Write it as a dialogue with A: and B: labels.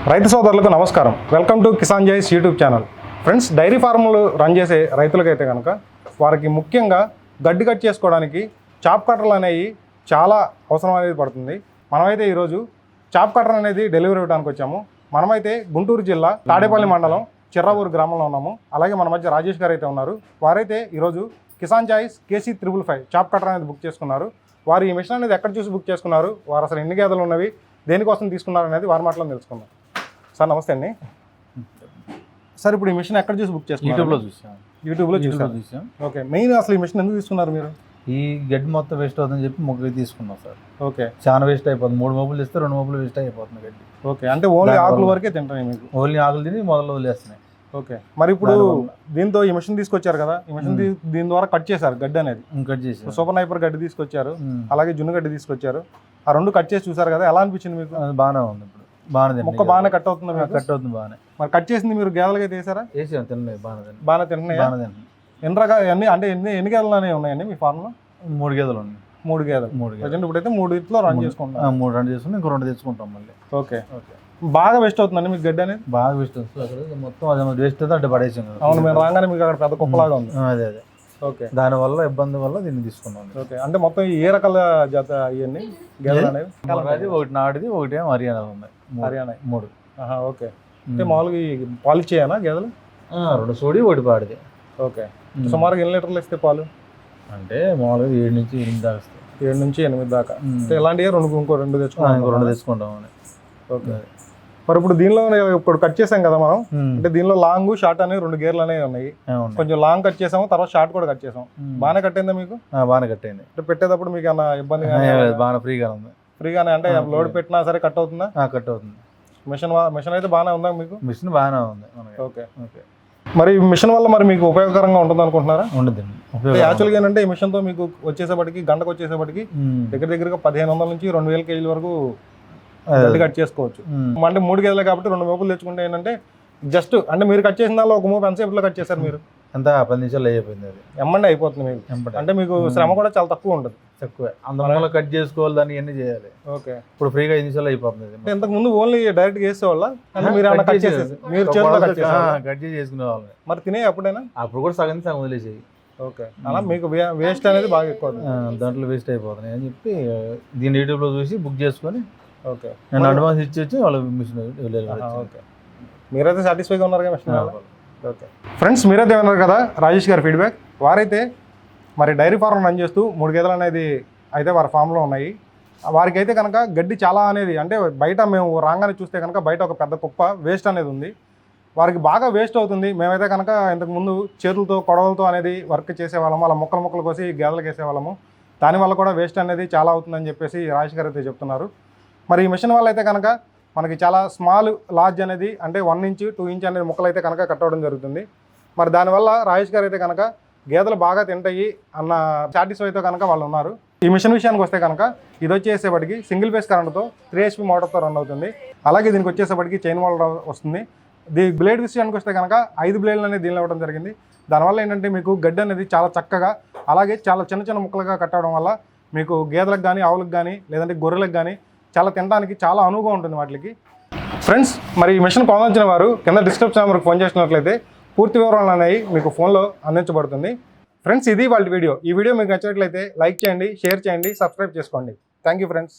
A: రైతు సోదరులకు నమస్కారం. Welcome to Kisan Joys YouTube channel. Friends, dairy ఫార్ములు రన్ చేసే రైతులకైతే కనుక వారికి ముఖ్యంగా గడ్డి కట్ చేసుకోవడానికి చాప్ కట్టర్లు అనేవి చాలా అవసరం అనేది పడుతుంది. మనమైతే ఈరోజు చాప్ కట్టర్ అనేది డెలివరీ ఇవ్వడానికి వచ్చాము. మనమైతే గుంటూరు జిల్లా తాడేపల్లి మండలం చిర్రావూరు గ్రామంలో ఉన్నాము. అలాగే మన మధ్య రాజేష్ గారు అయితే ఉన్నారు. వారైతే ఈరోజు Kisan joys KC555 chop cutter అనేది బుక్ చేసుకున్నారు. వారు ఈ మిషన్ అనేది ఎక్కడ చూసి బుక్ చేసుకున్నారు, వారు అసలు ఎన్ని గేదెలు ఉన్నవి, దేనికోసం తీసుకున్నారు అనేది వారి మాటలో తెలుసుకుందాం. సార్ నమస్తే అండి. సార్, ఇప్పుడు ఈ మిషన్ ఎక్కడ చూసి బుక్ చేసుకున్నారు? యూట్యూబ్లో చూసాం. ఓకే, మెయిన్ అసలు ఈ మిషన్ ఎందుకు తీసుకున్నారు మీరు?
B: ఈ గడ్డి మొత్తం వేస్ట్ అవుతుందని చెప్పి మొగ్గు తీసుకున్నాం సార్.
A: ఓకే,
B: చాలా వేస్ట్ అయిపోతుంది. 3 మోపులు ఇస్తే 2 మోపులు వేస్ట్ అయిపోతుంది గడ్డి.
A: ఓకే, అంటే ఓన్లీ ఆకుల వరకే తింటాయి మీకు?
B: ఓన్లీ ఆకులు తిని మొదలు వదిలేస్తున్నాయి.
A: ఓకే, మరి ఇప్పుడు దీంతో ఈ మిషన్ తీసుకొచ్చారు కదా, ఈ మిషన్ దీని ద్వారా కట్ చేశారు గడ్డి అనేది.
B: కట్ చేసి
A: సూపర్ నైపర్ గడ్డి తీసుకొచ్చారు, అలాగే జున్ను గడ్డి తీసుకొచ్చారు. ఆ రెండు కట్ చేసి చూసారు కదా, ఎలా అనిపించింది మీకు?
B: బాగానే ఉంది. ఇప్పుడు బాగానే
A: మొక్క బాగానే కట్ అవుతుంది.
B: కట్ అవుతుంది బాగానే.
A: మరి కట్ చేసింది మీరు గేదెలకి అయితే వేసారా?
B: వేసాం, తిన్నాయి బాగానే.
A: బాగానే తింటున్నాయి. ఎన్ని రకాల అన్ని అంటే ఎన్ని గేదెలు అనేవి ఉన్నాయండి మీ ఫార్మ్లో?
B: 3 గేదెలు ఉన్నాయి.
A: 3 గేదెలు. ప్రజెంట్ ఇప్పుడైతే 3 రన్ చేసుకుంటాం.
B: 3 రన్ చేసుకుని ఇంకో 2 తెచ్చుకుంటాం మళ్ళీ.
A: ఓకే ఓకే, బాగా వేస్ట్ అవుతుందండి మీకు గడ్డి అనేది?
B: బాగా వేస్ట్ అవుతుంది. అసలు మొత్తం అది వేస్ట్ అయితే అంటే పడేసాం.
A: అవును, మేము రాగానే మీకు అక్కడ పెద్ద కుప్పలాగా ఉంది.
B: అదే.
A: ఓకే,
B: దానివల్ల ఇబ్బంది వల్ల దీన్ని తీసుకున్నాం.
A: ఓకే, అంటే మొత్తం ఏ రకాల జాత ఇవన్నీ గేదెలు అనేవి?
B: ఒకటి నాటిది, ఒకటి హర్యానా ఉన్నాయి.
A: హర్యానా
B: 3.
A: ఓకే, అంటే మామూలుగా పాలు ఇచ్చేయనా గేదెలు?
B: 2 సోడి, 1 పాడిది.
A: ఓకే, సుమారుగా ఎన్ని లీటర్లు ఇస్తే పాలు?
B: అంటే మామూలుగా 7 నుంచి 8 దాకా వస్తాయి.
A: 7 నుంచి 8 దాకా. అంటే ఇలాంటివి ఇంకో 2 తెచ్చుకుంటాం.
B: ఇంకో 2 తెచ్చుకుంటాం.
A: ఓకే, మరి ఇప్పుడు దీనిలో ఇప్పుడు కట్ చేసాం కదా మనం, అంటే దీనిలో లాంగ్ షార్ట్ అనేవి 2 గేర్లు అనేవి ఉన్నాయి. కొంచెం లాంగ్ కట్ చేసాము, తర్వాత షార్ట్ కూడా కట్ చేసాం. బాగానే కట్ అయిందా మీకు?
B: బాగానే కట్ అయింది.
A: అంటే పెట్టేటప్పుడు మీకు ఏమన్నా ఇబ్బంది?
B: బాగా ఫ్రీగా ఉంది.
A: ఫ్రీగానే అంటే లోడ్ పెట్టినా సరే కట్ అవుతుందా?
B: కట్ అవుతుంది.
A: మిషన్ అయితే బాగానే ఉందా మీకు?
B: మిషన్ బాగానే ఉంది.
A: ఓకే ఓకే, మరి మిషన్ వల్ల మరి మీకు ఉపయోగకరంగా ఉంటుంది అనుకుంటున్నారా?
B: ఉండదండి.
A: యాక్చువల్గా ఏంటంటే ఈ మిషన్తో మీకు వచ్చేసేపటికి గంటకు వచ్చేసేపటికి దగ్గరగా 1500 నుంచి 2000 కేజీల వరకు గడ్డి కట్ చేసుకోవచ్చు. అంటే 3 గేదెలు కాబట్టి 2 మోపులు తెచ్చుకుంటే ఏంటంటే జస్ట్ అంటే మీరు కట్ చేసిన దానిలో 1 మోపు ఎంతసేపులో కట్ చేశారు మీరు?
B: ఎంత 10 నిమిషాలు అయిపోయింది. అది
A: ఎమ్మండి అయిపోతుంది మీకు. అంటే మీకు శ్రమ కూడా చాలా తక్కువ ఉంటుంది.
B: తక్కువే. అందువల్ల కట్ చేసుకోవాలి, దాన్ని ఇవన్నీ చేయాలి.
A: ఓకే,
B: ఇప్పుడు ఫ్రీగా 5 నిమిషాలు అయిపోతుంది.
A: ఇంతకు ముందు ఓన్లీ డైరెక్ట్ చేసేవాళ్ళ? అంటే మీరు కట్ చేసేసి మీరు
B: కట్ చేసి చేసుకునే వాళ్ళు.
A: మరి తినే అప్పుడైనా?
B: అప్పుడు కూడా సగం వదిలేసేవి.
A: ఓకే, అలా మీకు వేస్ట్ అనేది బాగా ఎక్కువ
B: దాంట్లో వేస్ట్ అయిపోతున్నాయి అని చెప్పి దీన్ని యూట్యూబ్లో చూసి బుక్ చేసుకొని
A: ఓకే
B: నేను అడ్వాన్స్ ఇచ్చి వాళ్ళకి మిషన్.
A: ఓకే, మీరైతే సాటిస్ఫైగా ఉన్నారు కదా మిషన్? ఓకే ఫ్రెండ్స్, మీరైతే ఉన్నారు కదా రాజేష్ గారి ఫీడ్బ్యాక్. వారైతే మరి డైరీ ఫార్మ్ రన్ చేస్తూ 3 గేదెలు అనేది అయితే వారి ఫామ్లో ఉన్నాయి. వారికి అయితే కనుక గడ్డి చాలా అనేది అంటే బయట మేము రాగానే చూస్తే కనుక బయట ఒక పెద్ద కుప్ప వేస్ట్ అనేది ఉంది. వారికి బాగా వేస్ట్ అవుతుంది. మేమైతే కనుక ఇంతకుముందు చేతులతో కొడవలతో అనేది వర్క్ చేసేవాళ్ళము, అలా ముక్కలు కోసి గేదెలకు వేసేవాళ్ళము. దానివల్ల కూడా వేస్ట్ అనేది చాలా అవుతుందని చెప్పేసి రాజేష్ గారు అయితే చెప్తున్నారు. మరి ఈ మిషన్ వల్ల అయితే కనుక మనకి చాలా స్మాల్ లార్జ్ అనేది అంటే 1 ఇంచ్ 2 ఇంచ్ అనేది ముక్కలు అయితే కనుక కట్ అవ్వడం జరుగుతుంది. మరి దానివల్ల రాజేష్ గారు అయితే కనుక గేదెలు బాగా తింటాయి అన్న సాటిస్ఫైతో కనుక వాళ్ళు ఉన్నారు. ఈ మిషన్ విషయానికి వస్తే కనుక ఇది వచ్చేసేపటికి సింగిల్ ఫేస్ కరెంట్తో 3 HP మోటార్తో రన్ అవుతుంది. అలాగే దీనికి వచ్చేసేపటికి చైన్ మోటార్ వస్తుంది. బ్లేడ్ విషయానికి వస్తే కనుక 5 బ్లేడ్లు అనేది దీనిలో ఇవ్వడం జరిగింది. దానివల్ల ఏంటంటే మీకు గడ్డి అనేది చాలా చక్కగా అలాగే చాలా చిన్న ముక్కలుగా కట్ అవ్వడం వల్ల మీకు గేదెలకు కానీ ఆవులకు కానీ లేదంటే గొర్రెలకు కానీ చాలా తినడానికి చాలా అనువుగా ఉంటుంది వాటికి. ఫ్రెండ్స్, మరి ఈ మిషన్ కొనాల్సిన వారు కింద డిస్క్రిప్షన్ నెంబర్కి ఫోన్ చేసినట్లయితే పూర్తి వివరాలు అనేవి మీకు ఫోన్లో అందించబడుతుంది. ఫ్రెండ్స్, ఇది వాళ్ళ వీడియో. ఈ వీడియో మీకు నచ్చినట్లయితే లైక్ చేయండి, షేర్ చేయండి, సబ్స్క్రైబ్ చేసుకోండి. Thank you friends.